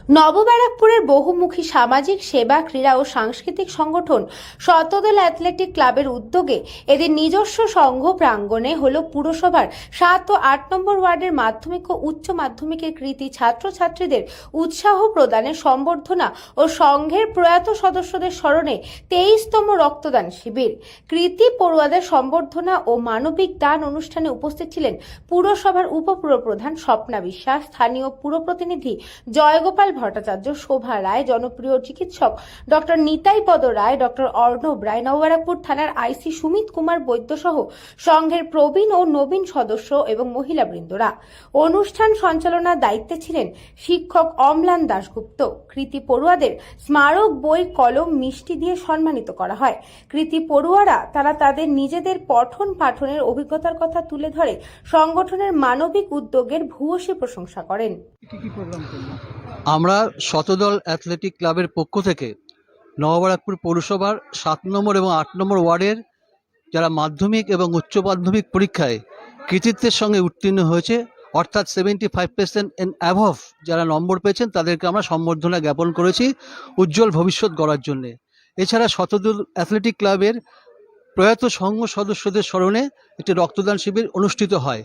নবব্যারাকপুরের বহুমুখী সামাজিক সেবা, ক্রীড়া ও সাংস্কৃতিক সংগঠন শতদল অ্যাথলেটিক ক্লাবের উদ্যোগে এদের নিজস্ব সংঘ প্রাঙ্গণে হলো পুরসভার 7 ও 8 নম্বর ওয়ার্ডের মাধ্যমিক ও উচ্চ মাধ্যমিকের কৃতী ছাত্রছাত্রীদের উৎসাহ প্রদানে সম্বর্ধনা ও সংঘের প্রয়াত সদস্যদের স্মরণে 23তম রক্তদান শিবির। কৃতী পড়ুয়াদের সম্বর্ধনা ও মানবিক দান অনুষ্ঠানে উপস্থিত ছিলেন পুরসভার উপপুরপ্রধান স্বপ্না বিশ্বাস, স্থানীয় পুরপ্রতিনিধি জয়গোপাল ভট্টাচার্য, শোভা রায়, জনপ্রিয় চিকিৎসক ডক্টর নিতাইপদ রায়, ডক্টর অর্ণব রায়, নবব্যারাকপুর থানার আইসি সুমিত কুমার বৈদ্য সহ সংঘের প্রবীণ ও নবীন সদস্য এবং মহিলাবৃন্দরা। অনুষ্ঠান সঞ্চালনার দায়িত্বে ছিলেন শিক্ষক অম্লান দাশগুপ্ত। কৃতী পড়ুয়াদের স্মারক বই, কলম, মিষ্টি দিয়ে সম্মানিত করা হয়। কৃতী পড়ুয়ারা তাদের নিজেদের পঠন পাঠনের অভিজ্ঞতার কথা তুলে ধরে সংগঠনের মানবিক উদ্যোগের ভূয়সী প্রশংসা করেন। আমরা শতদল অ্যাথলেটিক ক্লাবের পক্ষ থেকে নবব্যারাকপুর পৌরসভার 7 নম্বর এবং 8 নম্বর ওয়ার্ডের যারা মাধ্যমিক এবং উচ্চ মাধ্যমিক পরীক্ষায় কৃতিত্বের সঙ্গে উত্তীর্ণ হয়েছে, অর্থাৎ 75% এন্ড অ্যাবভ যারা নম্বর পেয়েছেন, তাদেরকে আমরা সম্বর্ধনা জ্ঞাপন করেছি উজ্জ্বল ভবিষ্যৎ গড়ার জন্যে। এছাড়া শতদল অ্যাথলেটিক ক্লাবের প্রয়াত সংঘ সদস্যদের স্মরণে একটি রক্তদান শিবির অনুষ্ঠিত হয়।